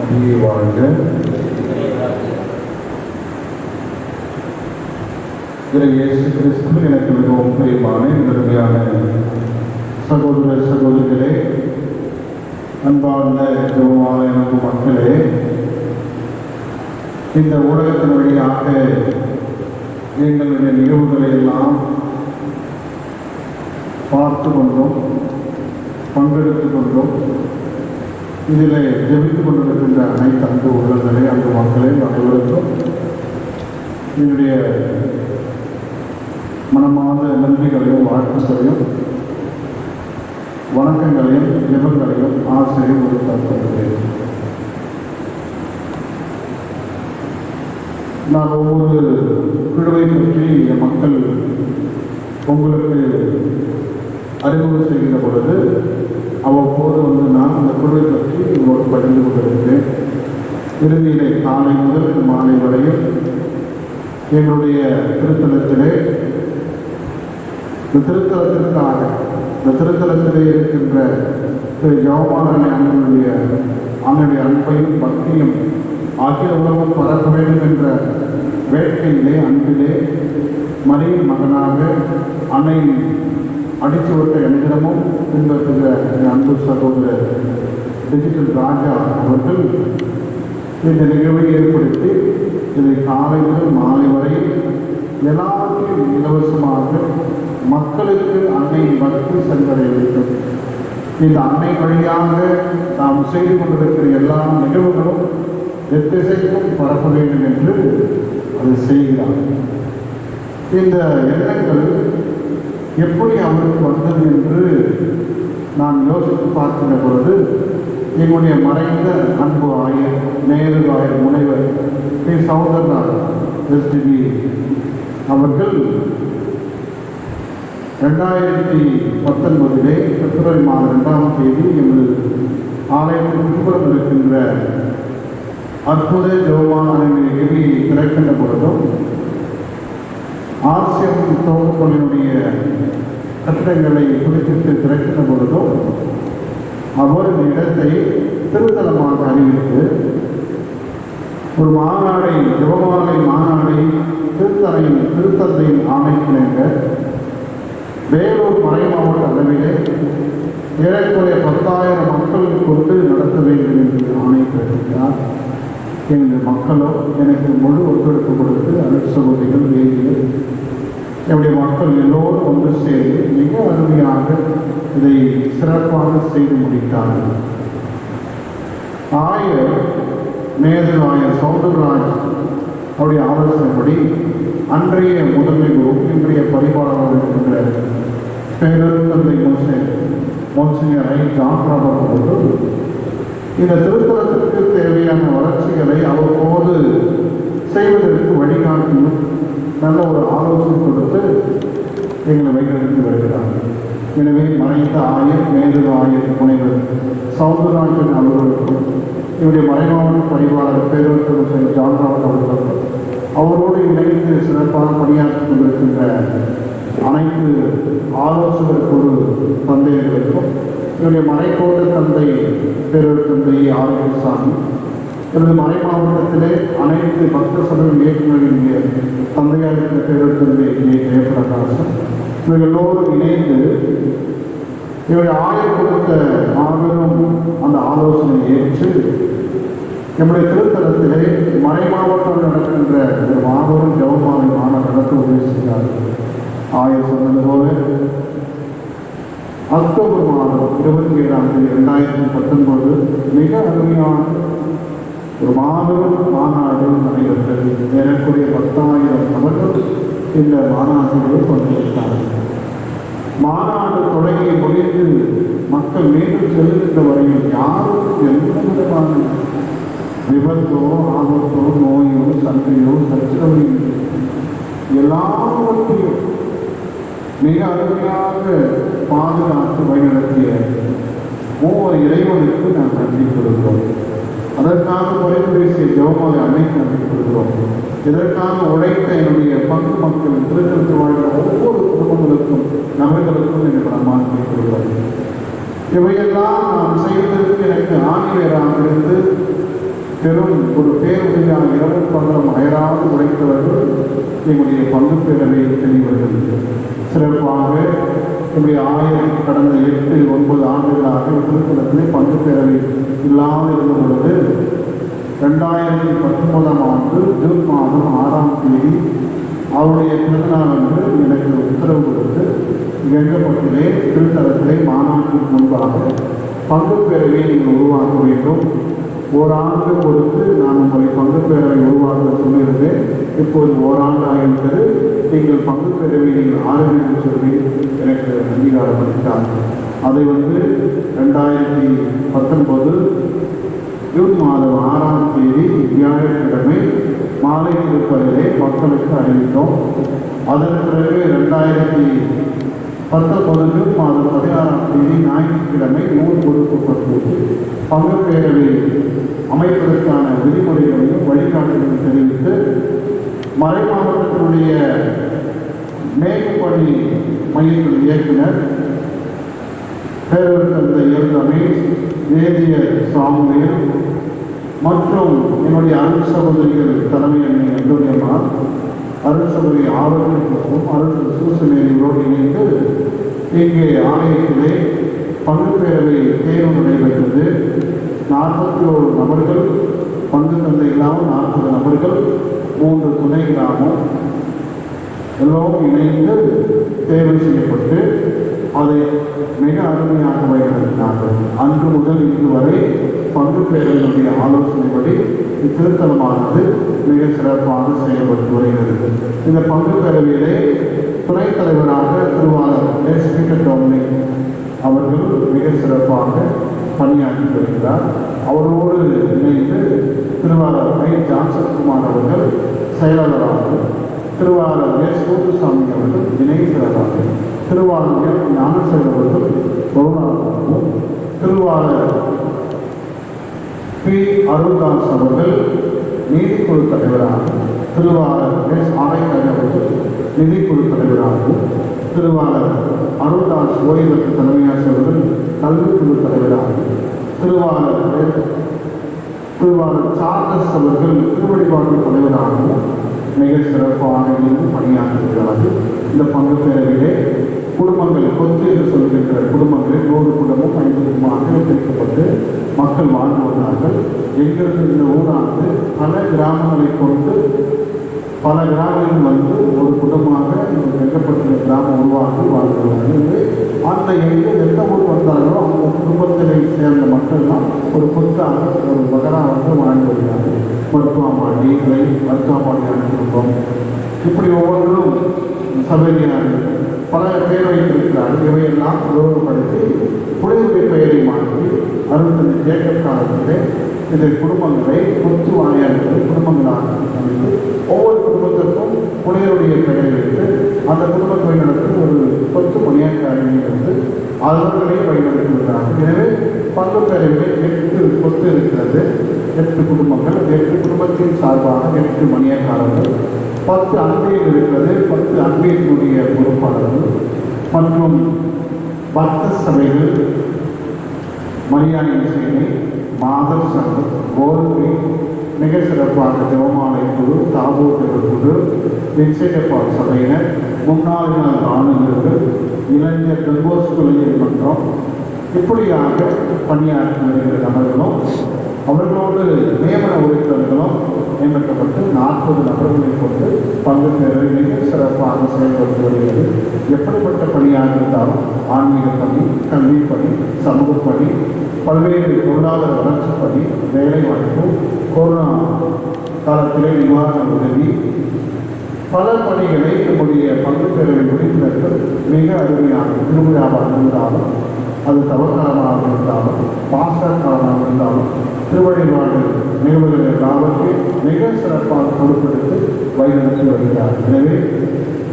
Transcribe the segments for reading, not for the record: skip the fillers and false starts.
வாழ்க. இயேசு கிறிஸ்து எனக்கு மிகவும் பிரியமான பெருமையான சகோதர சகோதரிகளே, அன்பார்ந்த ஜெபமாலை மக்களே, இந்த ஊடகத்தின் வழியாக எங்களுடைய நிகழ்வுகளை எல்லாம் பார்த்து கொண்டோம், பங்கெடுத்துக் கொண்டோம். இதில் ஜெபித்துக் கொண்டிருக்கின்ற அனைத்து அன்பு உள்ளங்களே, அன்பு மக்களே அனைவருக்கும் என்னுடைய மனமார்ந்த நன்றிகளையும் வாழ்த்துக்களையும் வணக்கங்களையும் ஜெபங்களையும் ஆசிரியர் உறுதிப்படுத்துகிறேன். நான் ஒவ்வொரு குழுவை பற்றி மக்கள் உங்களுக்கு அறிமுகம் செய்கிற பொழுது அவ்வப்போது நான் அந்த குழுவை பற்றி உங்களோடு பகிர்ந்து கொண்டிருக்கிறேன். இறுதியிலே காலை முதல் மாலை வரையில் எங்களுடைய திருத்தலத்திலே இந்த திருத்தலத்திலே இருக்கின்ற ஜெபமாலை அன்னுடைய அன்பையும் பக்தியும் ஆகிய உலகம் பரப்ப வேண்டும் என்ற வேட்கையிலே அன்பிலே மரியின் மகனாக அன்னையின் அடிச்சுவட்டை அனுதினமும் பின்பற்றுகிற அன்பு சகோதரர் டிஜிட்டல் ராஜா அவர்கள் இந்த நிகழ்வை ஏற்படுத்தி இதை காலை முதல் மாலை வரை எல்லாத்தையும் இலவசமாக மக்களுக்கு அன்னையின் பக்தி சென்றடைய வேண்டும். இந்த அன்னை வழியாக நாம் செய்து கொண்டிருக்கிற எல்லா நிகழ்வுகளும் எத்திசைக்கும் பரப்ப வேண்டும் என்று அதை செய்கிறார். இந்த எண்ணங்கள் எப்படி அவருக்கு வந்தது என்று நான் யோசித்து பார்க்கிற பொழுது எங்களுடைய மறைந்த அன்பு ஆயர் நேரு ஆயர் முனைவர் ஸ்ரீ சௌந்தரராஜ் எஸ்டிபி அவர்கள் 2019 பிப்ரவரி மாதம் 2ஆம் தேதி எமது ஆலயத்தில் பின்புறம் இருக்கின்ற அற்புத ஜெபமாலை நிகழ்ச்சியை திறக்கின்ற பொழுதும் ஆசியம் தொகுப்புகளினுடைய கட்டடங்களை குறிப்பிட்டு திறக்கின்ற பொழுதும் அவர் இடத்தை திருத்தலமாக அறிவித்து ஒரு மாநாடை, ஜெபமாலை மாநாடை திருத்தந்தையின் ஆணைக்கிணங்க வேலூர் மறை மாவட்ட அளவிலே ஏறக்குறைய 10,000 மக்கள் கொண்டு நடத்த வேண்டும் என்று ஆணை பிறப்பித்தார். எங்கள் மக்களோ எனக்கு முழு ஒத்துழைப்பு கொடுத்து அனைத்து சகோதரிகள் வேதிகள் என்னுடைய மக்கள் எல்லோரும் ஒன்று சேர்ந்து மிக அருமையாக இதை சிறப்பாக செய்து முடித்தார்கள். ஆயர் மேதர் ஆயர் சௌந்தரராஜ் அவருடைய ஆலோசனைப்படி அன்றைய முதன்மை குரு, இன்றைய பரிபாளராக இருக்கின்ற பேரத்தந்தை மோன்சிஞர் ஐ ஜான் ராபர்ட் அவர்கள் இந்த திருத்தலத்திற்கு தேவையான வளர்ச்சிகளை அவ்வப்போது செய்வதற்கு வழிகாட்டியும் நல்ல ஒரு ஆலோசனை கொடுத்து எங்களை வழிநடத்தி வருகிறார்கள். எனவே மறைந்த ஆயர் மேதர் ஆயர் முனைவர் சௌந்தரராஜன் அவர்களுக்கும் இவருடைய மறைமாவட்ட பரிவாளர் பேரத்தந்தை ஜான் ராபர்ட் அவர்களுக்கும் அவரோடு இணைந்து சிறப்பாக பணியாற்றிக் கொண்டிருக்கின்ற அனைத்து ஆலோசகர் குழு தந்தையர்களுக்கும் என்னுடைய மறைக்கோட்டு தந்தை பேரத்தந்தை ஆரோக்கியசாமி, எனது மறை மாவட்டத்திலே அனைத்து பக்த சபை இயக்குநர்களுடைய தந்தையாக இருந்த பேரத்தந்தை ஜெயபிரகாசம் இவர்கள் எல்லோரும் இணைந்து இவருடைய ஆயர் கொடுத்த மாபெரும் அந்த ஆலோசனை ஏற்று நம்முடைய திருத்தலத்திலே மறை மாவட்டம் நடக்கின்ற ஒரு மாபெரும் ஜெபமாலை மாநாடு நடத்த உதவி செய்தார்கள். ஆயர் சொன்னது போல அக்டோபர் மாதம் 27ஆம் தேதி 2019 மிக அருமையான ஒரு மாபெரும் மாநாடு நடைபெற்றது. ஏறக்குறைய 10,000 நபர்கள் இந்த மாநாட்டிலே பங்கேற்றார்கள். மாநாடு தொடங்கி முடிந்து மக்கள் மீண்டும் செல்லுகின்ற வரையில் யாருக்கும் எந்த விதமான விபத்தோ ஆபத்தோ நோயோ சண்டையோ சச்சரவையோ எல்லாவற்றையும் மிக அருமையாக பாதுகாத்து வழிநடத்திய இறைவனுக்கு நாம் நன்றி கொடுக்கிறோம். அதற்காக குறைந்து பேசிய ஜெபமாலை அன்னைக்கு நன்றி கொடுக்கிறோம். இதற்காக உழைத்த என்னுடைய பங்கு மக்கள் திருத்தலத்தில் வாழ்கிற ஒவ்வொரு குடும்பங்களுக்கும் நபர்களுக்கும் என்று பலமாக கேட்கிறோம். இவையெல்லாம் நாம் செய்வதற்கு எனக்கு ஆணிவேராக இருந்து பெரும் ஒரு பேருதவியான இரவும் பகலும் அயராது உழைத்தவர்கள் எங்களுடைய பங்கு பேரவை தெளிவர்கள். சிறப்பாக என்னுடைய கடந்த 8-9 ஆண்டுகளாக திருக்குளத்திலே பங்கு பேரவை இல்லாமல் இருந்த பொழுது 2019ஆம் ஆண்டு ஜூன் மாதம் 6ஆம் தேதி அவருடைய பிறந்தநாள் அன்று எனக்கு உத்தரவு கொடுத்து எங்கப்பட்டிலே திருத்தலத்திலே மாநாட்டிற்கு முன்பாக பங்கு பேரவையை நீங்கள் உருவாக்க வேண்டும். ஓராண்டு பொறுத்து நான் உங்களை பங்கு பேரவை உருவாக்க சொல்லியிருந்தேன். இப்போது ஓராண்டு ஆகிவிட்டது. நீங்கள் பங்கு பேரவை நீங்கள் ஆரம்பித்து சொல்லி எனக்கு அங்கீகாரம் அளித்தார்கள். அதை 2019 ஜூன் மாதம் 6ஆம் தேதி வியாழக்கிழமை மாலை திருப்பதிலே மக்களுக்கு அறிவித்தோம். அதன் பிறகு 2019 ஜூன் மாதம் 16ஆம் தேதி ஞாயிற்றுக்கிழமை 3 பொறுப்புப்பட்டு பங்கு பேரவை அமைப்பதற்கான விதிமுறைகளையும் வழிகாட்டுகளையும் தெரிவித்து மறை மாவட்டத்தினுடைய மேற்பணி மையத்தின் இயக்குனர் பேரவர் தந்தை ரமேஷ், வேதியர் சாமுவேல் மற்றும் என்னுடைய அருள் சகோதரிகள் தலைமை அண்ணி அந்தோனியம்மாள், அருள் சகோதரி ஆரோக்கிய புஷ்பம், அருள் சூசனேரியோடு இணைந்து இங்கே ஆலயத்திலே பங்கு பேரவை தேர்வு நடைபெற்றது. 41 நபர்கள் பங்கு தந்தை இல்லாமல் 40 நபர்கள், 3 துணை கிராமம் எல்லோரும் இணைந்து தேர்வு செய்யப்பட்டு அதை மிக அருமையாக வழிநடத்தினார்கள். அன்று முதல் இன்று வரை பங்கு பேரவையினுடைய ஆலோசனைப்படி இத்திருத்தலமானது மிக சிறப்பாக செயல்பட்டு வருகிறது. இந்த பங்கு பேரவையிலே துணைத் தலைவராக திருவாளர் ஸ்பீக்கர் டொமினிக் அவர்கள் மிக சிறப்பாக பணியாற்றி வருகிறார். அவரோடு இணைந்து திருவாளர் ஜான்சன் குமார் அவர்கள் செயலாளராக, திருவாளர் சோதுசாமி அவர்கள் இணை செயலாளர், திருவாளர் ஞானசேகர் அவர்கள் பொருளாளராகவும், திருவாளர் பி அருள்தாஸ் அவர்கள் நீதிக்குழு தலைவராக, திருவாளர் ஆரைக்கரை அவர்கள் நிதிக்குழு தலைவராகவும், திருவாளர் அருள்தாஸ் ஓய்வற்ற தலைமையாசிரியர்கள் கல்விக்குழு தலைவராகவும், திருவாளர் சார்லஸ் அவர்கள் திருவழிபாட்டு தலைவராகவும் மிக சிறப்பாக இருந்து பணியாற்றுகிறார்கள். இந்த பங்கு பேரவையிலே குடும்பங்கள் கொத்து என்று சொல்கின்ற குடும்பங்களில் 100 குடும்பம் 50 குடும்பமாக பிரிக்கப்பட்டு மக்கள் வாழ்ந்து வந்தார்கள். எங்கிருந்து இந்த ஊரானது பல கிராமங்களை கொண்டு பல கிராமங்கள் ஒரு குடும்பமாக இந்த வெங்கப்பட்ட கிராமம் உருவாக்கி வாழ்ந்துள்ளார்கள். அந்த எந்த ஊர் வந்தார்களோ அந்த குடும்பத்தினை சேர்ந்த மக்கள்லாம் ஒரு கொத்தாக ஒரு பகரா வாழ்ந்து வருகிறார்கள். மருத்துவமாடி மருத்துவமாடியான குடும்பம் இப்படி ஒவ்வொன்றும் சபையார்கள் பல பேர் வைத்திருக்கிறார்கள். இவையெல்லாம் உருவப்படுத்தி குடியுரிமை பெயரை மாற்றி அருள்தந்தை ஜேக்கப் காலத்திலே இந்த குடும்பங்களை கொத்து வாழையாளர்கள் குடும்பங்களாக அமைத்து ஒவ்வொரு குடும்பத்திற்கும் புனையருடைய பெயரை வைத்து அந்த குடும்பத்தை வழிநடத்தி ஒரு கொத்து பணியாற்றாளர்கள் இருந்து அவர்களை வழிநடத்துகிறார்கள். எனவே பங்கு பேரவையில் 8 கொத்து இருக்கிறது. 8 குடும்பங்கள், 8 குடும்பத்தின் சார்பாக 8 மணியக்காரர்கள், 10 அன்பியல் இருக்கிறது. 10 அன்பியலுடைய பொறுப்பாளர்கள் மற்றும் 10 சபைகள், மரியாதை சேவை, மாதர் சங்கம், கோல்வி, மிக சிறப்பாக ஜெபமாலை குழு, தாபூர் குழு, நிச்சயப்பால் சபையினர், முன்னாள் ஆளுநர்கள், இளைஞர் டெல்போஸ் இளைஞர் மன்றம், இப்படியாக பணியாற்றி வருகிற நபர்களும் அவர்களோடு நியமன உறுப்பினர்களும் நியமிக்கப்பட்டு 40 நபர்களை கொண்டு பங்கு பேரவை மிக சிறப்பாக செயல்பட்டு வருகிறது. எப்படிப்பட்ட பணியாக இருந்தாலும் ஆன்மீக பணி, கல்வி பணி, சமூக பணி, பல்வேறு பொருளாதார வளர்ச்சி பணி, வேலை வாய்ப்பு, கொரோனா காலத்திலே நிவாரண உதவி, பல பணிகளை நம்முடைய பங்கு பேரவை உறுப்பினர்கள் மிக அருமையாக திருவிழாவாக இருந்தாலும், அது தவக்காலமாக இருந்தாலும், பாஸ்டர் காலமாக இருந்தாலும், திருவழிபாடு நிகழ்வுகள் எல்லாவற்றையும் மிக சிறப்பாக பொறுப்பெடுத்து வழிநடத்தி வருகிறார். எனவே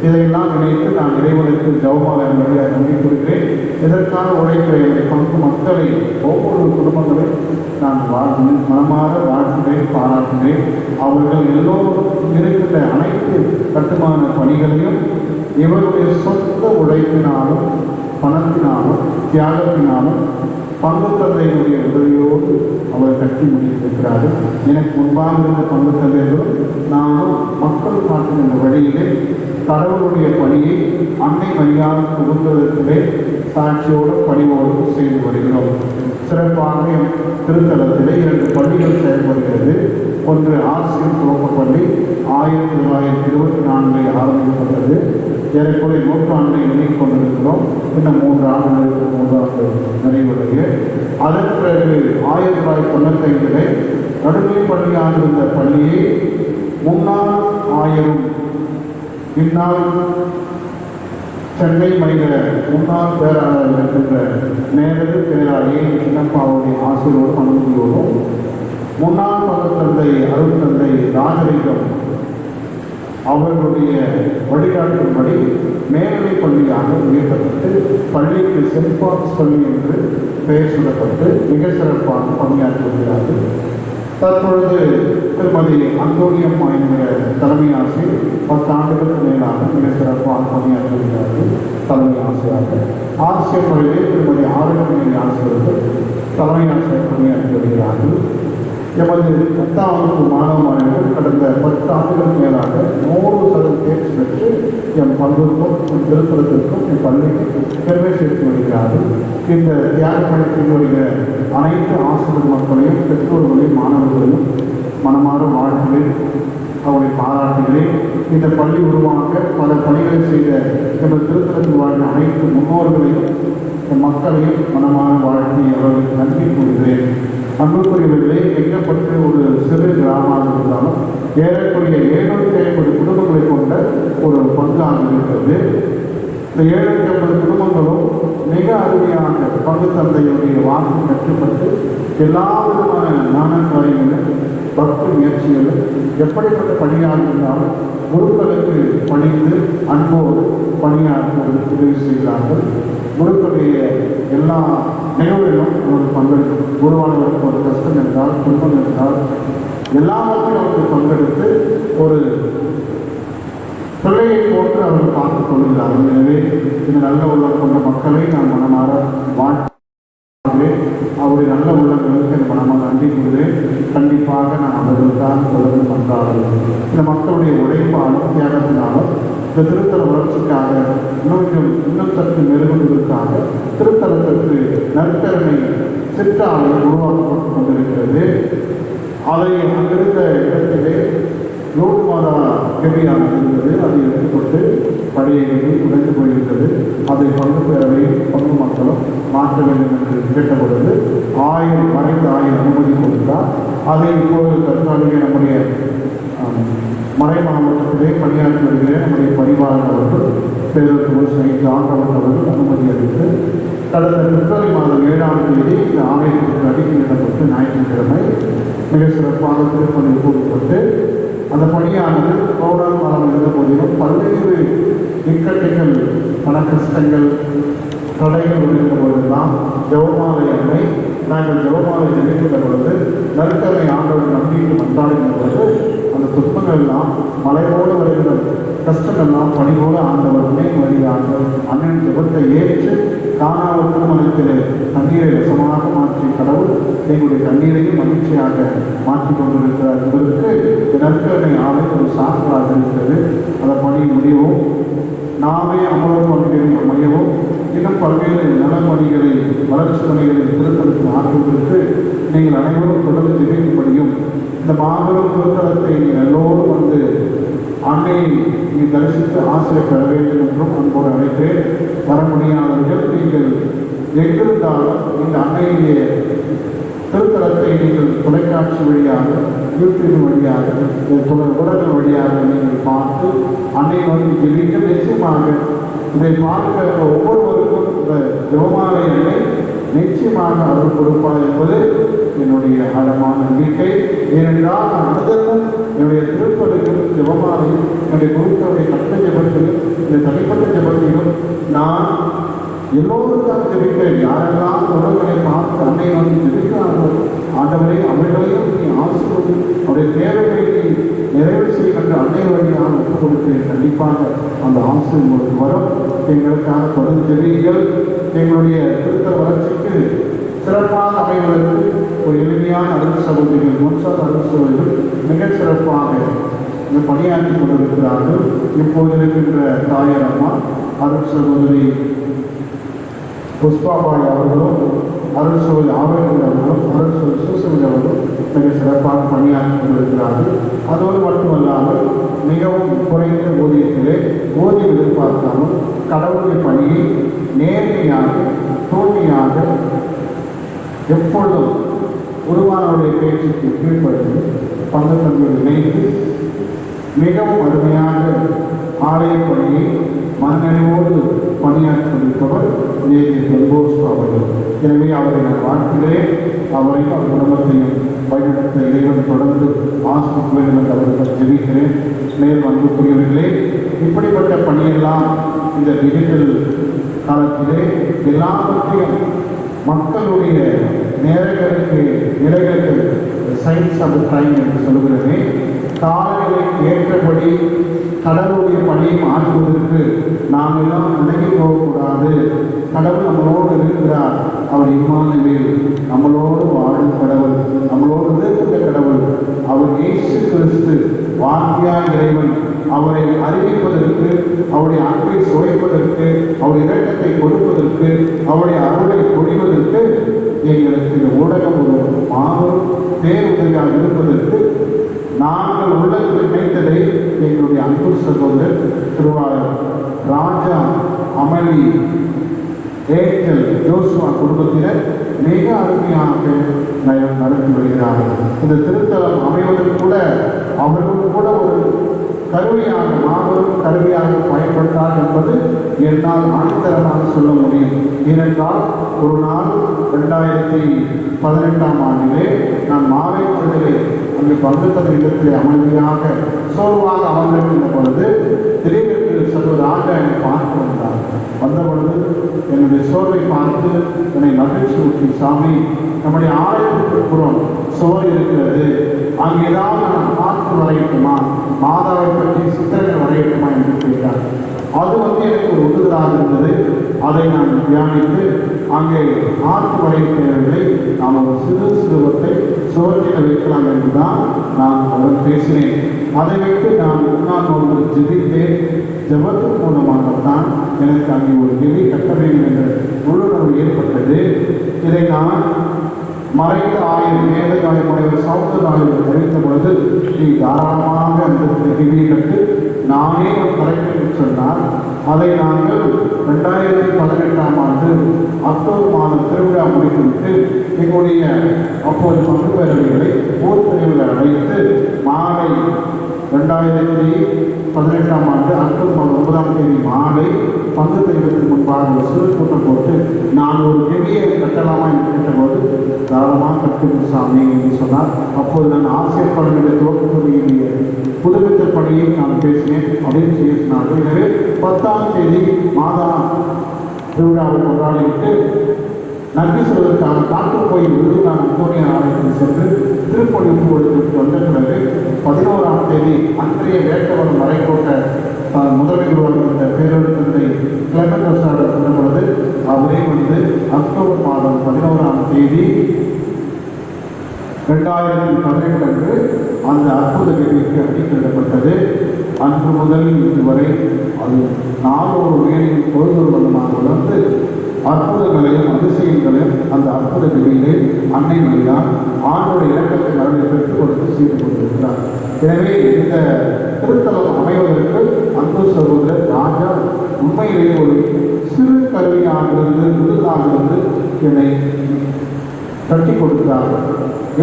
இதையெல்லாம் நினைத்து நான் இறைவனுக்கு ஜெபமாலை வழியாக நம்பி கொடுக்கிறேன். இதற்கான உழைப்புகளை பங்கு மக்களை ஒவ்வொரு குடும்பங்களையும் நான் மனமாற வாழ்த்துகிறேன், பாராட்டுகிறேன். அவர்கள் எல்லோரும் இருக்கின்ற அனைத்து கட்டுமான பணிகளையும் இவருடைய சொந்த உழைப்பினாலும், பணத்தினாலும், தியாகத்தினாலும் பங்கு தந்தையினுடைய உதவியோடு அவர் கட்டி முடித்திருக்கிறார்கள். எனக்கு முன்பாக இருந்த பங்கு தந்தைகளும் நானும் மக்கள் காட்டுகின்ற வழியிலே கடவுளுடைய பணியை அன்னை மரியாதை புகுந்ததற்கே சாட்சியோடு பணிவோடு செய்து வருகிறோம். சிறப்பாக திருத்தலத்திலே 2 பள்ளிகள் செயல்படுகிறது. ஒன்று ஆசிரியர் துவக்கப்பள்ளி 1924 ஆரம்பிக்கப்பட்டது. ஏறக்குறைய 100 ஆண்டை எண்ணிக் கொண்டிருக்கிறோம். இன்னும் 3 ஆண்டுகளுக்கு 3 ஆண்டு நிறைவுடைய. அதன் பிறகு 1995 நடுநிலை பள்ளியாக இருந்த பள்ளியை முன்னாள் ஆயரும் பின்னால் சென்னை மைய முன்னாள் பேராளர் இருக்கின்ற நேரடி பேராளியை சின்னப்பாவுடைய ஆசிரியரோடும் அனுமதியோடும் முன்னாள் பங்கு தந்தை அருள் தந்தை ராஜலிங்கம் அவர்களுடைய வழிகாட்டும்படி மேல்நிலை பள்ளியாக உயர்த்தப்பட்டு பள்ளிக்கு சென்ட் பால்ஸ் பள்ளி என்று பெயர் சொல்லப்பட்டு மிக சிறப்பாக பணியாற்றி வருகிறார்கள். தற்பொழுது திருமதி அந்தோனியம்மா என்கிற தலைமை ஆசிரியர் 10 ஆண்டுகளுக்கு மேலாக மிக சிறப்பாக பணியாற்றி வருகிறார்கள். தலைமை ஆசிரியராக ஆசிரியர் முறையிலே திருமதி ஆரோக்கிய ஆசிரியர்கள் தலைமை ஆசிரியர் பணியாற்றி வருகிறார்கள். எமது 10ஆம் வகுப்பு மாணவ மாணவர்கள் கடந்த 10 ஆண்டுகளுக்கு மேலாக 100% தேர்ச்சி பெற்று எம் பங்குக்கும் எம் திருத்தலத்திற்கும் என் பள்ளிக்கு பெருமை சேர்த்து வருகிறார்கள். இந்த தியாக பணிக்கு வருகிற அனைத்து ஆசிரியர் மக்களையும் பெற்றோர்களையும் மாணவர்களையும் மனமாற வாழ்த்துகிறேன், அவருடைய பாராட்டுகிறேன். இந்த பள்ளி உருவாக்க பல பணிகளை செய்த எமது திருத்தலத்தில் வாழ்ந்த அனைத்து முன்னோர்களையும் மக்களையும் மனமான வாழ்த்தி அவர்களுக்கு நன்றி கூறுகிறேன். அன்புக்குரியவர்களே, எங்கப்பட்டு ஒரு சிறு கிராமமாக இருந்தாலும் ஏறக்குறைய 750 குடும்பங்களை கொண்ட ஒரு பங்காக இருக்கிறது. இந்த 750 குடும்பங்களும் மிக அருமையாக பங்கு தந்தையுடைய வாக்கு கற்றுப்பட்டு எல்லா விதமான ஞான காரியங்களும் பக்தி முயற்சிகளும் எப்படிப்பட்ட பணியாக இருந்தாலும் குருக்களுக்கு பணிந்து அன்போடு பணியாற்றுவதற்கு உதவி செய்கிறார்கள். குருக்களுடைய எல்லா நிகழ்வுகளிலும் அவர்கள் பங்கெடுக்கும். குருவானவருக்கு ஒரு கஷ்டம் என்றால், துன்பம் என்றால் எல்லாவற்றையும் அவர்கள் பங்கெடுத்து ஒரு பிள்ளையை போன்று அவர்கள் பார்த்துக் கொள்கிறார்கள். எனவே இந்த நல்ல உள்ளம் கொண்ட மக்களை நான் மனமாற வாழ்த்துகிறேன். அவருடைய நல்ல உள்ளங்களுக்கு என் மனமாக நன்றி கூறுகிறேன். கண்டிப்பாக நான் அவர்களுக்காக தொடர்ந்து பண்றார்கள். இந்த மக்களுடைய உழைப்பாலும் தியாகத்தினாலும் இந்த திருத்தல வளர்ச்சிக்காக இன்னும் சற்று மெருகுவதற்காக திருத்தலத்திற்கு நற்கரணை சிற்றாலை உருவாக்கப்பட்டு கொண்டிருக்கிறது. அதை அங்கிருந்த இடத்திலே லோக் மாதா கெபியாக இருந்தது. அதை எடுத்துக்கொண்டு பழைய உடைந்து போயிருந்தது. அதை பங்கு பேரவை பங்கு மக்களும் மாற்ற வேண்டும் என்று கேட்டபொழுது மறைந்த ஆயர் அனுமதி கொடுத்தார். அதை இப்போது தற்காலிக நம்முடைய மறை மாவட்டத்திலே பணியாற்றி வருகிற நம்முடைய பரிவாளர் அவர்கள் பேரரசு ஜான் அவர்கள் அனுமதி அளித்து கடந்த பிப்ரவரி மாதம் 7ஆம் தேதி இந்த ஆலயத்திற்கு அடிக்கலிடப்பட்டு ஞாயிற்றுக்கிழமை மிக சிறப்பாக திருப்பணி கூறப்பட்டு அந்த பணியானது கோடால் காலம் இருந்த போதிலும் பல்வேறு இக்கட்டுகள் பல கஷ்டங்கள் தடைகள் இருந்த பொழுதெல்லாம் ஜெபமாலை அன்னை நாங்கள் ஜெபமாலை நினைக்கின்ற பொழுது நற்கரை ஆண்டவர் நம்பிட்டு வந்தாடுகின்ற பொழுது அந்த துன்பங்கள் எல்லாம் மலையோடு வருகிற கஷ்டங்கள்லாம் பணியோடு ஆண்டவர் துணை வருகிறாங்க. அண்ணன் ஜெபத்தை ஏற்று காணாத திருமணத்திலே தண்ணீரை ரசமாக மாற்றி கடவுள் எங்களுடைய தண்ணீரையும் மகிழ்ச்சியாக மாற்றிக் கொண்டிருக்கிறார் என்பதற்கு நற்கரை ஆலை ஒரு சான்றாக இருக்கிறது. அந்த பணி முடியவும் நாமே அமலர் பணிகளை அமையவும் இன்னும் பல்வேறு நலப்பணிகளை வளர்ச்சி பணிகளை திருத்தலுக்கு ஆற்றுவதற்கு நீங்கள் அனைவரும் தொடர்ந்து ஜெபிக்கும்படியும் இந்த மாபெரும் திருத்தலத்தை நீங்கள் எல்லோரும் வந்து அன்னையை நீ தரிசித்து ஆசிரியர் பெற வேண்டும் என்றும் அன்போடு அழைக்கிறேன். வர முடியாதவர்கள் நீங்கள் எங்கிருந்தாலும் இந்த அன்னையுடைய திருத்தலத்தை நீங்கள் தொலைக்காட்சி வழியாக யூடியூப் வழியாக ஊடகங்கள் வழியாக நீங்கள் பார்த்து அன்னை வந்து ஜெபிக்க நிச்சயமாக இதை பார்க்க ஒவ்வொருவருக்கும் இந்த ஜெபமாலை அன்னை நிச்சயமாக அருள் கொடுப்பார் என்பது என்னுடைய ஆழமான நம்பிக்கை. ஏனென்றால் நான் அனுதமும் என்னுடைய திருப்பதியும் ஜெபமாலையும் என்னுடைய குருக்களுடைய கட்ட ஜெபத்திலும் இந்த தனிப்பட்ட ஜெபத்திலும் நான் எல்லோருக்காக ஜெபிக்கிறேன். யாரெல்லாம் உறவுகளை பார்த்து அன்னை வந்து ஜெபிக்கிறார்கள் ஆண்டவரை அவர்களையும் நீ ஆசிர்வதி அவருடைய தேவைகளை நீ நிறைவு செய்கின்ற அன்னை வழியாக ஒப்புக் கொடுக்கிறேன். கண்டிப்பாக அந்த ஆசிரியர் உங்களுக்கு வரும். எங்களுக்காக தொடர்ந்து ஜெபியுங்கள். எங்களுடைய திருத்தல வளர்ச்சிக்கு சிறப்பாக அமைவதற்கு ஒரு எளிமையான அருள் சகோதரிகள், முன்சார் அருள் சகோதரிகள் மிக சிறப்பாக இந்த பணியாற்றி கொண்டிருக்கிறார்கள். இப்போது இருக்கின்ற தாயார் அம்மா அருள் சகோதரி புஷ்பாபாய் அவர்களும், அருள் சகோதரி ஆரோக்கியர் அவர்களும், அருள் சகோதரி சூசமி அவர்களும் மிக சிறப்பாக பணியாற்றி கொண்டிருக்கிறார்கள். அதோடு மட்டுமல்லாமல் மிகவும் குறைந்த ஊதியத்திலே ஊதியம் எதிர்பார்க்காமல் கடவுளுடைய பணியை நேர்மையாக தூய்மையாக எப்பொழுதும் உருவானவருடைய பேச்சுக்கு கீழ்ப்படுத்தி பங்குத்தன்மையோடு இணைந்து மிகவும் அருமையாக ஆலய பணியை மண்ணறிவோடு பணியாற்றி கொண்டிருப்பவர் தொன்போஸ் அவர்கள். எனவே அவரை நான் வாழ்த்துகிறேன். அவரையும் அவர் குடும்பத்தையும் வழிநடத்த இறைவன் தொடர்ந்து ஆசிரிக்க வேண்டும் என்று அவர்கள் ஜெபிக்கிறேன். மேலும் அன்புக்குரியவர்களே, இப்படிப்பட்ட பணியெல்லாம் இந்த டிஜிட்டல் காலத்திலே எல்லாவற்றையும் மக்களுடைய நேரங்களுக்கு நிலைகளுக்கு சயின்ஸ் ஆஃப் டைம் என்று சொல்கிறதே, காலநிலைக்கு ஏற்றபடி கடவுளுடைய பணியை மாற்றுவதற்கு நாம் எல்லாம் விலகி போகக்கூடாது. கடவுள் நம்மளோடு இருக்கிறார். அவர் இம்மானுவேல், நம்மளோடு வாழும் கடவுள், நம்மளோடு இருக்கிற கடவுள். அவர் இயேசு கிறிஸ்து, வாக்கியாய் இறைவன். அவரை அறிவிப்பதற்கு, அவருடைய அன்பை சுவைப்பதற்கு, அவருடைய இரக்கத்தை கொடுப்பதற்கு, அவருடைய அருளை பொழிவதற்கு எங்களுக்கு இந்த ஊடகம் ஒரு மாபெரும் பேருதவியாக இருப்பதற்கு நாங்கள் உள்ளத்தில் நினைத்ததை எங்களுடைய அன்பு சகோதரர் திருவாளர் ராஜா, அமளி, ஏஞ்சல், ஜோசுவா குடும்பத்தினர் மிக அருமையாக நடத்தி வருகிறார்கள். இந்த திருத்தலம் அமைவதற்கு கூட அவர்கள் கூட ஒரு கருவியாக, மாபெரும் கருவியாக பயன்பட்டார் என்பது என்னால் ஆணித்தரமாக சொல்ல முடியும். ஏனென்றால் ஒரு நாள் 2018ஆம் ஆண்டிலே நான் மாவைப்பதிலே அங்கு பங்குத்தல் இடத்திலே அமைதியாக சோர்வாக அமர்ந்திருக்கின்ற பொழுது திடீரென்று சர்வ ராஜா என்னை பார்த்து வந்தார். வந்த பொழுது என்னுடைய சோர்வை பார்த்து என்னை மகிழ்ச்சி ஊற்றி, சாமி, நம்முடைய ஆலயத்திற்கு புறம் சோர் இருக்கிறது, அங்கு ஏதாவது நான் பார்த்து வரையட்டுமா, மாதாவை பற்றி சித்திரங்கள் வரையட்டுமா என்று கேட்டார். அது எனக்கு ஒரு உந்துதலாக இருந்தது. அதை நான் தியானித்து அங்கே ஆர்ட் வரையவில்லை, நாம் ஒரு சிறு சிறுவத்தை சோற்றில் வைக்கலாம் என்றுதான் நான் அவர்கள் பேசினேன். அதை வைத்து நான் முன்னால் ஒரு ஜெபித்தேன். ஜெபத்தின் மூலமாகத்தான் எனக்கு அங்கே ஒரு கெவி கட்ட வேண்டும் என்ற உள்ளுணர்வு ஏற்பட்டது. இதை நான் மறைந்த ஆயுள் மேலகாயமுடைய சௌந்தராயுள் தெரிவித்த பொழுது, நீ தாராளமாக அந்த கெவியை கட்டு, நானே கரெக்ட் சொன்னார். அதை நாங்கள் 2018ஆம் ஆண்டு அக்டோபர் மாதம் திருவிழா முடித்துவிட்டு எங்களுடைய அப்போது பங்கு பேரவைகளை ஊர் பிரிவில் அழைத்து மாலை 2018ஆம் ஆண்டு அக்டோபர் மாதம் 9ஆம் தேதி மாலை பங்கு தெய்வத்திற்கு முன்பாக ஒரு சிறு கூட்டம் போட்டு நான் ஒரு கெவியை கட்டலாமா என்று கேட்டபோது, தாராளமாக கட்டும் சாமி என்று சொன்னார். அப்போது நான் ஆசிரியர் பணியுடைய துவக்கத்துடைய புதுப்பித்த பணியை நான் பேசினேன் அப்படின்னு செய்ய சொன்னார்கள். எனவே 10ஆம் தேதி மாதா திருவிழாவை கொண்டாடிவிட்டு நன்றி சொல்வதற்கான காட்டுப் கோயில் விருதுதான் அந்தோனியார் ஆலயத்தில் சென்று திருப்பொழிப்பு கொடுத்து வந்த பிறகு 11ஆம் தேதி அன்றைய வேட்டவரம் மறைக்கோட்ட முதன்மை குருவாக பேரொரு தந்தை கிளமெண்ட் சொன்ன பொழுது அவரே அக்டோபர் மாதம் 11ஆம் தேதி 2018 அன்று அந்த அற்புத கெவிக்கு அடிக்கொள்ளப்பட்டது. அன்று முதல் இதுவரை அது 400 வேலையில் பொருள் வல்லமாக வளர்ந்து அற்புதங்களையும் அதிசயங்களையும் அந்த அற்புத கெவியிலே அன்னை மரியாள் ஆண்டோடைய இலக்கத்தை மரபை பெற்றுக் கொடுத்து செய்து கொண்டிருக்கிறார். எனவே இந்த திருத்தலம் அமைவதற்கு அன்பு சகோதரர் ராஜா உண்மையிலேயே ஒரு சிறு கருவியாகிருந்து முழுதாகிருந்து என்னை கட்டி கொடுக்கிறார்கள்.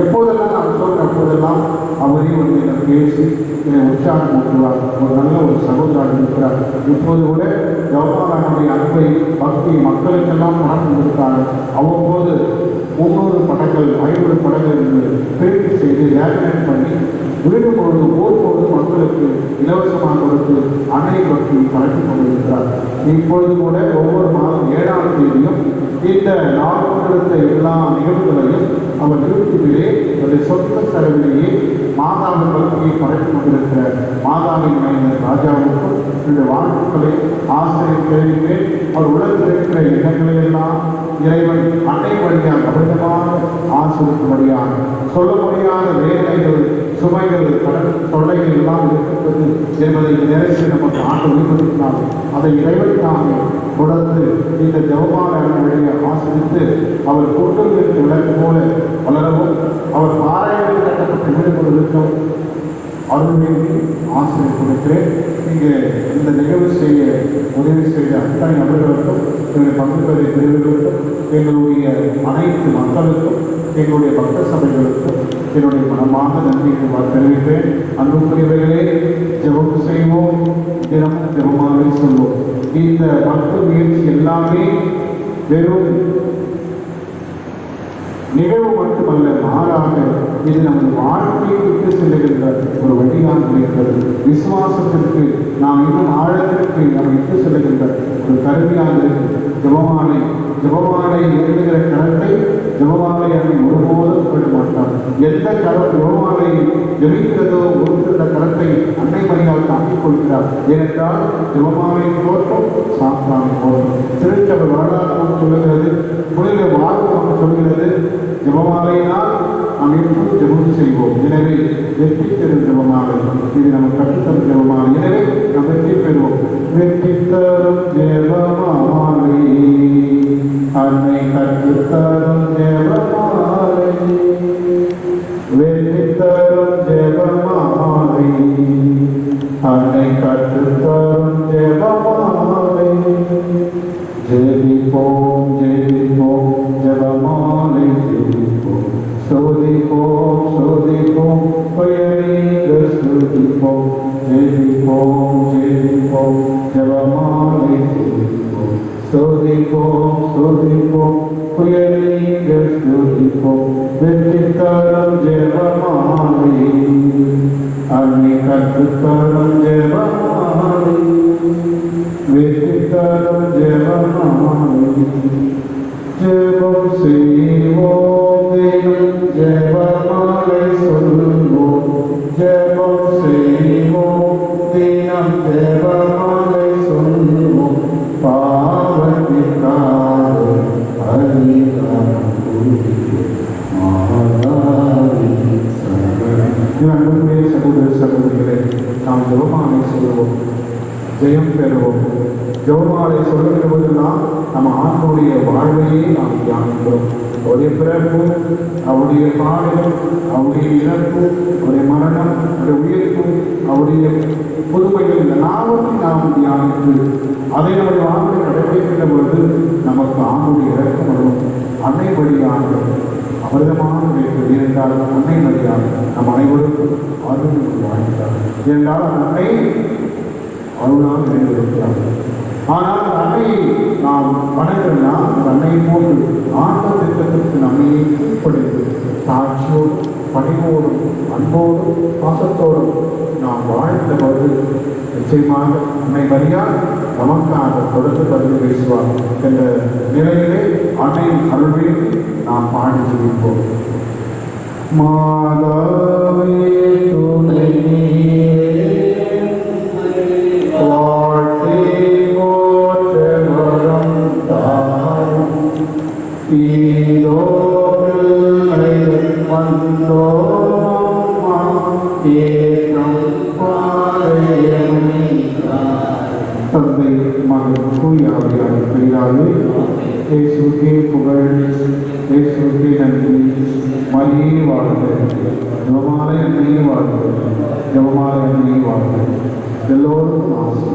எப்போதெல்லாம் நான் சொல்கிற அப்போதெல்லாம் அவரே என்னை பேசி என்னை உற்சாகம் ஊற்றுவார். ஒரு நல்ல ஒரு சகோதரர் இருக்கிறார். இப்போது கூட ஜவஹர்லாலுடைய அன்பை பக்தி மக்களுக்கெல்லாம் பணம் கொடுத்தார்கள். அவ்வப்போது 300 படங்கள் 500 படங்கள் என்று பிரித்து செய்து லேமினேட் பண்ணி வீடு பொழுது போது மக்களுக்கு இலவசமாக கொடுத்து அன்னை பக்தி பரப்பி கொண்டிருக்கிறார். இப்பொழுது கூட ஒவ்வொரு மாதம் 7ஆம் தேதியும் இந்த நாள் கொண்டிருந்த எல்லா நிகழ்வுகளையும் அவர் யூடியூபிலே அவருடைய சொந்த செலவிலேயே மாதாவின் பக்தியை பரப்பி கொண்டிருக்கிற மாதாவின் மைனர் ராஜாவுக்கும் இந்த வாழ்த்துக்களை ஆசிரியர் தெரிவிப்பேன். அவர் உலகத்தில் இருக்கிற எண்ணங்களை எல்லாம் இறைவன் அன்னை வழியாக அமிர்தமான ஆசிரியப்படுகிறார். சொல்ல முடியாத வேதனைகள், சுமைகள், கடன் தொல்லைகள் எல்லாம் இருக்கிறது என்பதை நிறைவேற்றி நமக்கு ஆண்டு வெளிப்படுத்தினார். அதை இறைவனுக்காக தொடர்ந்து இந்த ஜெபமாலை வழியை ஆசிரித்து அவர் கூட்டங்களுக்கு விளக்கு போல வளரவும், அவர் பாறையில் கட்டப்பட்டு ஈடுபடுவதற்கும் அருள்வேண்டி ஆசிரியர் கொடுக்கிறேன். இங்கே இந்த நிகழ்வு செய்ய உதவி செய்த அத்தனை நபர்களுக்கும், எங்களுடைய பங்குபெறை பிரிவுகளுக்கும், எங்களுடைய அனைத்து மக்களுக்கும், எங்களுடைய பக்த சபைகளுக்கும் என்னுடைய மனமாக நன்றியை தெரிவிப்பேன். அன்புக்குரியவர்களே, ஜெபம் செய்வோம், தினமும் ஜெபமாலை சொல்வோம். இந்த பக்த முயற்சி எல்லாமே வெறும் நிகழ்வு மட்டுமல்ல, மாறாக இது நமது வாழ்க்கையை விட்டு செல்லுகின்ற ஒரு வழியாக இருக்கிறது. விசுவாசத்திற்கு நாம் இன்னும் ஆழத்திற்கு நாம் இட்டு செல்லுகின்ற ஒரு கருவியாக இருக்கிறது ஜெபமாலை. ஜெபமாலை எழுதுகிற கரத்தை ஜெபமாலை அன்னை ஒருபோதும் விட மாட்டார். எந்த கரம் ஜெபமாலை ஜெபிக்கிறதோ ஒருங்கிற கரத்தை அன்னை மரியாள் தாங்கிக் கொள்கிறார். ஏனென்றால் ஜெபமாலை தோற்றம் சாத்தானை தோற்றம். திருச்சபை வரலாறு சொல்லுகிறது, புனித வாழ்வு சொல்கிறது, ஜெபமாலையினால் நாம் எப்போது ஜெபம் செய்வோம். எனவே வெற்றி தரும் ஜெபமாலை இது நமக்கு கற்றுத்தரும் ஜெபமாலை. எனவே நாம் வெற்றி பெறுவோம். வெற்றி தரும் ஜெபமாலை, அன்னை கற்றுத்தரும் ஜெபமாலை, வெற்றி தரும் ஜெபமாலை, அன்னை கற்றுத்தரும் ஜெபமாலை. ஜெபிப்போம் ஜெபிப்போம் ஜெபமாலை ஜெபிப்போம், ஸ்துதிப்போம் ஸ்துதிப்போம் பெயரீக ஸ்துதிப்போம். ஜெபிப்போம் ஜெபிப்போம் ஜெபமாலை ஜெபிப்போம், ஸ்துதிப்போம் ஸ்துதிப்போம் பெயரீக ஸ்துதிப்போம். வெற்றி தரும் ஜெபமாலை, அன்னை கற்றுத்தரும் ஜெபமாலை, வெற்றி தரும் ஜெபமாலை. ஜெபம் செய்வோம் தினம் ஜெபமாலை சொல்வோம், ஜெபம் செய்வோம் தினம் ஜெபமாலை சொல்வோம். பாவத்திற்காக அதிகாரம் அன்புக்குரிய சகோதர சகோதரிகளை, நாம் ஜெபமாலை சொல்வோம், ஜெயம் பெறுவோம். ஜெபமாலை சொல்லுகிற போதெல்லாம் நம்ம ஆண்டோடைய வாழ்வையே நாம் தியானிக்கிறோம். அவருடைய பிறப்பு, அவருடைய பாடல், அவருடைய இறப்பு, அவருடைய மரணம், அவருடைய உயிர்ப்பு, அவருடைய புதுமைகள், இந்த நாவற்றை நாம் தியானித்து அதை நம்முடைய வாழ்வை கடைபிடிக்கின்ற பொழுது நமக்கு ஆண்டுடைய இறக்கம் வரும். அன்னை வழியாக அமிர்தமான வைப்பது என்றால் அன்னை வழியாக நம் அனைவருக்கும் அருள் வாழ்ந்தார். என்றால் அன்னை அருளால் நிறைந்திருக்கிறார். ஆனால் அன்னையை நாம் வணங்கினா அந்த அன்னையை போன்று ஆன்ம திட்டத்திற்கு நம்மையை கீழ்ப்படைந்து சாட்சியோடும் பணிவோடும் அன்போடும் பாசத்தோடும் நாம் வாழ்ந்த போது நிச்சயமாக அன்னை மரியாள் நமக்காக தொடர்ந்து பதிவு பேசுவார் என்ற நிலையிலே அன்னையின் அருள்வேண்டி நாம் பாடி ஜெபிப்போம். மாதாவே துணை வாழ்த்தே போற்ற வரம் தாரும், ஈதோ பிள்ளை வந்தோமா ஏற்றம் பாறையமை. தந்தை மகன் தூய ஆவியாரின் பெயராலே இயேசுவுக்கே புகழ், இயேசுவுக்கே நன்றி. மரியே வாழ்க, ஜெபமாலை அன்னையே வாழ்க, ஜெபமாலை அன்னையே வாழ்க. எல்லோருக்கும் ஆசை.